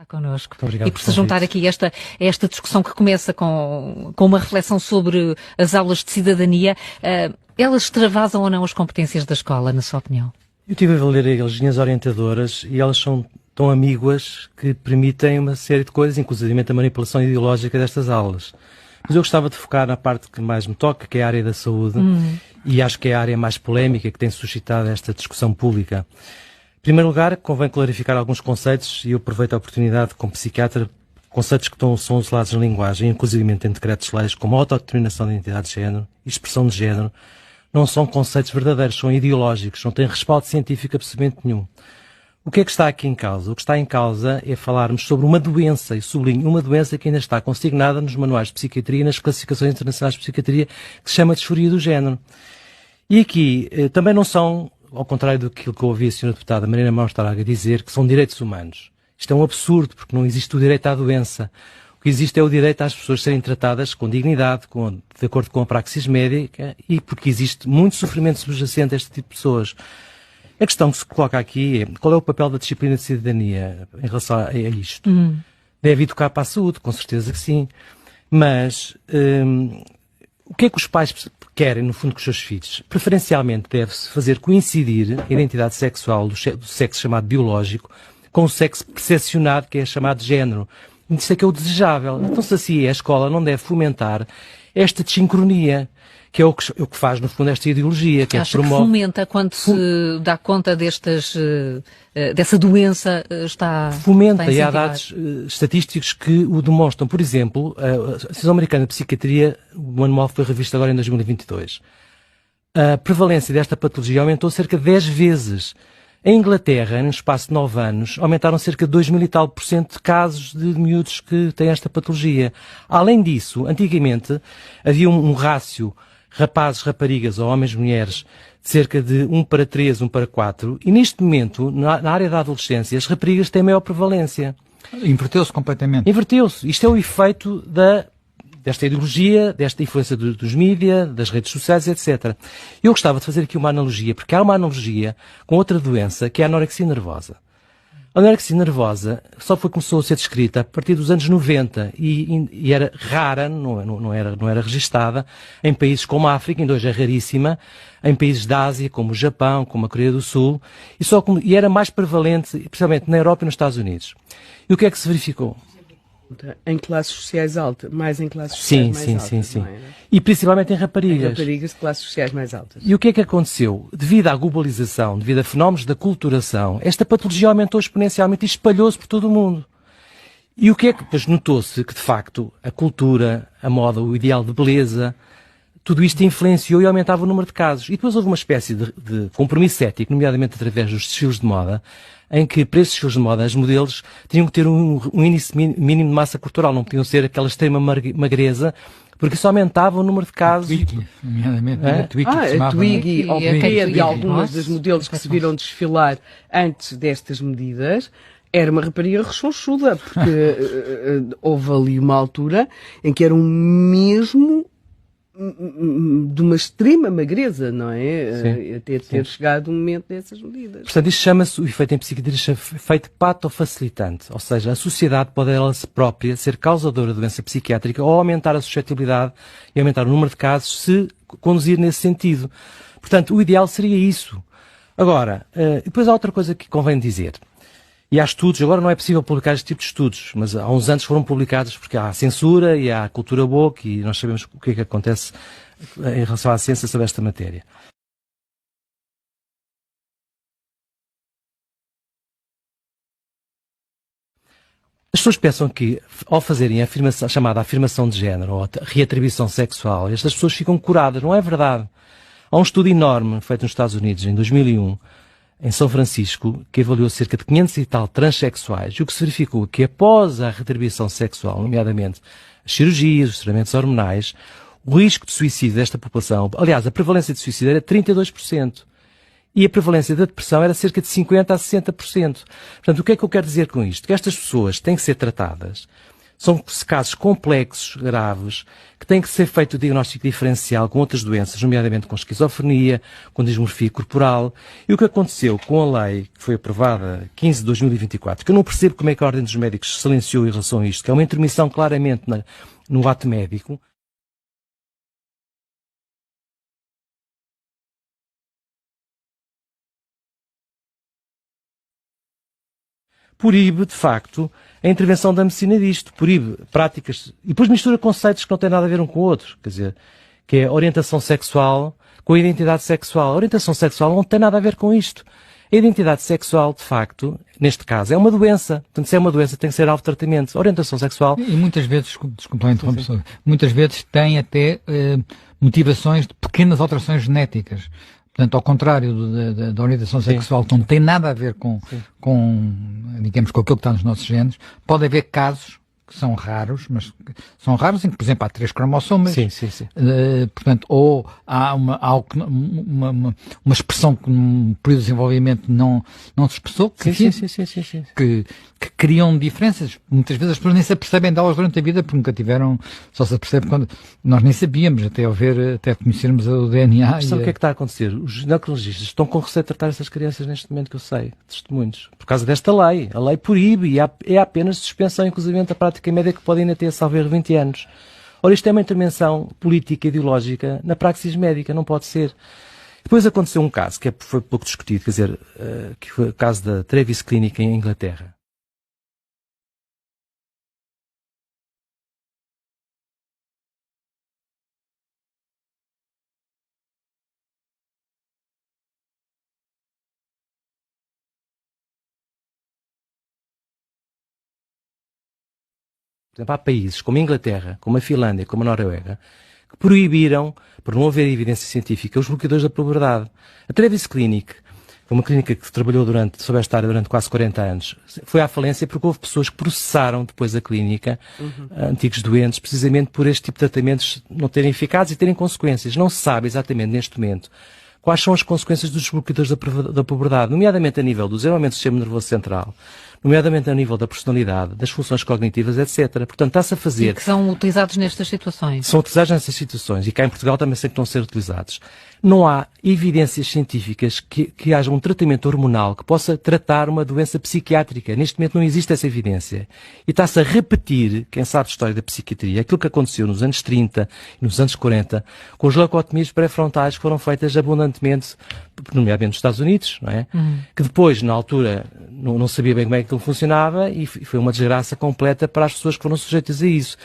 Connosco. Obrigado e por se juntar aqui a esta discussão que começa com uma reflexão sobre as aulas de cidadania, elas extravasam ou não as competências da escola, na sua opinião? Eu estive a ler as linhas orientadoras e elas são tão ambíguas que permitem uma série de coisas, inclusive a manipulação ideológica destas aulas. Mas eu gostava de focar na parte que mais me toca, que é a área da saúde, e acho que é a área mais polémica que tem suscitado esta discussão pública. Em primeiro lugar, convém clarificar alguns conceitos, e eu aproveito a oportunidade, como psiquiatra, conceitos que são usados na linguagem, inclusive em decretos-leis, como autodeterminação de identidade de género e expressão de género, não são conceitos verdadeiros, são ideológicos, não têm respaldo científico absolutamente nenhum. O que é que está aqui em causa? O que está em causa é falarmos sobre uma doença, e sublinho, uma doença que ainda está consignada nos manuais de psiquiatria e nas classificações internacionais de psiquiatria, que se chama disforia do género. E aqui também não são, ao contrário do que eu ouvi a Sra. Deputada Marina Mão-Estaraga dizer, que são direitos humanos. Isto é um absurdo, porque não existe o direito à doença. O que existe é o direito às pessoas serem tratadas com dignidade, de acordo com a praxis médica, e porque existe muito sofrimento subjacente a este tipo de pessoas. A questão que se coloca aqui é qual é o papel da disciplina de cidadania em relação a isto. Deve educar para a saúde, com certeza que sim. Mas o que é que os pais querem, no fundo, com os seus filhos? Preferencialmente deve-se fazer coincidir a identidade sexual do sexo chamado biológico com o sexo percepcionado, que é chamado de género. Isso é que é o desejável. Então, se assim é, a escola não deve fomentar esta desincronia, que é o que faz, no fundo, esta ideologia. Que Acha que fomenta quando se dá conta dessa doença está fomenta, e há dados estatísticos que o demonstram. Por exemplo, a Associação Americana de Psiquiatria, o anual foi revisto agora em 2022. A prevalência desta patologia aumentou cerca de 10 vezes. Em Inglaterra, no espaço de 9 anos, aumentaram cerca de 2.000 e tal por cento de casos de miúdos que têm esta patologia. Além disso, antigamente, havia um rácio rapazes, raparigas ou homens, mulheres, de cerca de 1 para 3, 1 para 4, e neste momento, na área da adolescência, as raparigas têm maior prevalência. Inverteu-se completamente. Inverteu-se. Isto é o efeito desta ideologia, desta influência dos mídias, das redes sociais, etc. Eu gostava de fazer aqui uma analogia, porque há uma analogia com outra doença, que é a anorexia nervosa. A anorexia nervosa só começou a ser descrita a partir dos anos 90 e era rara, não era registada, em países como a África, ainda hoje é raríssima, em países da Ásia, como o Japão, como a Coreia do Sul, e era mais prevalente, principalmente na Europa e nos Estados Unidos. E o que é que se verificou? Em classes sociais altas, mais em classes sociais mais altas. Sim. Não é? E principalmente em raparigas. Em raparigas de classes sociais mais altas. E o que é que aconteceu? Devido à globalização, devido a fenómenos da culturação, esta patologia aumentou exponencialmente e espalhou-se por todo o mundo. E o que é que depois notou-se? Que de facto a cultura, a moda, o ideal de beleza, tudo isto influenciou e aumentava o número de casos. E depois houve uma espécie de compromisso ético, nomeadamente através dos desfiles de moda, em que para esses desfiles de moda os modelos tinham que ter um índice mínimo de massa corporal, não podiam ser aquela extrema magreza, porque isso aumentava o número de casos. Twiggy, nomeadamente, a Twiggy, ao pé de algumas das modelos que se viram desfilar antes destas medidas, era uma rapariga rechonchuda, porque houve ali uma altura em que era um mesmo de uma extrema magreza, não é? Até ter chegado o momento dessas medidas. Portanto, isto chama-se, o efeito em psiquiatria, efeito patofacilitante. Ou seja, a sociedade pode ela própria ser causadora de doença psiquiátrica ou aumentar a suscetibilidade e aumentar o número de casos se conduzir nesse sentido. Portanto, o ideal seria isso. Agora, depois há outra coisa que convém dizer. E há estudos, agora não é possível publicar este tipo de estudos, mas há uns anos foram publicados porque há censura e há cultura woke e nós sabemos o que é que acontece em relação à ciência sobre esta matéria. As pessoas pensam que, ao fazerem a chamada afirmação de género ou a reatribuição sexual, estas pessoas ficam curadas. Não é verdade. Há um estudo enorme feito nos Estados Unidos em 2001, em São Francisco, que avaliou cerca de 500 e tal transexuais, e o que se verificou é que após a retribuição sexual, nomeadamente as cirurgias, os tratamentos hormonais, o risco de suicídio desta população, aliás, a prevalência de suicídio era 32%, e a prevalência da depressão era cerca de 50% a 60%. Portanto, o que é que eu quero dizer com isto? Que estas pessoas têm que ser tratadas São casos complexos, graves, que têm que ser feito o diagnóstico diferencial com outras doenças, nomeadamente com esquizofrenia, com dismorfia corporal. E o que aconteceu com a lei que foi aprovada 15 de 2024, que eu não percebo como é que a Ordem dos Médicos se silenciou em relação a isto, que é uma intermissão claramente no ato médico, proíbe, de facto, a intervenção da medicina disto, proíbe práticas, e depois mistura conceitos que não têm nada a ver um com o outro, quer dizer, que é a orientação sexual com a identidade sexual. A orientação sexual não tem nada a ver com isto. A identidade sexual, de facto, neste caso, é uma doença. Portanto, se é uma doença, tem que ser alvo de tratamento. A orientação sexual... E muitas vezes, desculpa a interrupção, muitas vezes tem até motivações de pequenas alterações genéticas. Portanto, ao contrário da orientação sexual, que não tem nada a ver com, digamos, com aquilo que está nos nossos genes, pode haver casos que são raros, mas são raros em que, por exemplo, há 3 cromossomas. Portanto, ou há uma expressão que num período de desenvolvimento não se expressou, que criam diferenças. Muitas vezes as pessoas nem se apercebem delas durante a vida porque nunca tiveram, só se apercebe quando nós nem sabíamos, até conhecermos o DNA. Mas sabe o que é que está a acontecer? Os ginecologistas estão com receio de tratar essas crianças neste momento, que eu sei, testemunhos, por causa desta lei. A lei proíbe e é apenas suspensão, inclusive, da prática médica, que podem ainda ter, salvo erro, 20 anos. Ora, isto é uma intervenção política e ideológica na praxis médica, não pode ser. Depois aconteceu um caso, que foi pouco discutido, quer dizer, que foi o caso da Travis Clinic em Inglaterra. Por exemplo, há países como a Inglaterra, como a Finlândia, como a Noruega, que proibiram, por não haver evidência científica, os bloqueadores da puberdade. A Travis Clinic, foi uma clínica que trabalhou sobre esta área durante quase 40 anos, foi à falência porque houve pessoas que processaram depois a clínica, antigos doentes, precisamente por este tipo de tratamentos não terem eficácia e terem consequências. Não se sabe exatamente neste momento quais são as consequências dos bloqueadores da puberdade, nomeadamente a nível do desenvolvimento do sistema nervoso central, nomeadamente a nível da personalidade, das funções cognitivas, etc. Portanto, está-se a fazer... E que são utilizados nestas situações. São utilizados nessas situações e cá em Portugal também sei que estão a ser utilizados. Não há evidências científicas que haja um tratamento hormonal que possa tratar uma doença psiquiátrica. Neste momento não existe essa evidência. E está-se a repetir, quem sabe a história da psiquiatria, aquilo que aconteceu nos anos 30 e nos anos 40, com as leucotomias pré-frontais que foram feitas abundantemente, nomeadamente nos Estados Unidos, não é? Que depois, na altura, não sabia bem como é que aquilo funcionava e foi uma desgraça completa para as pessoas que foram sujeitas a isso.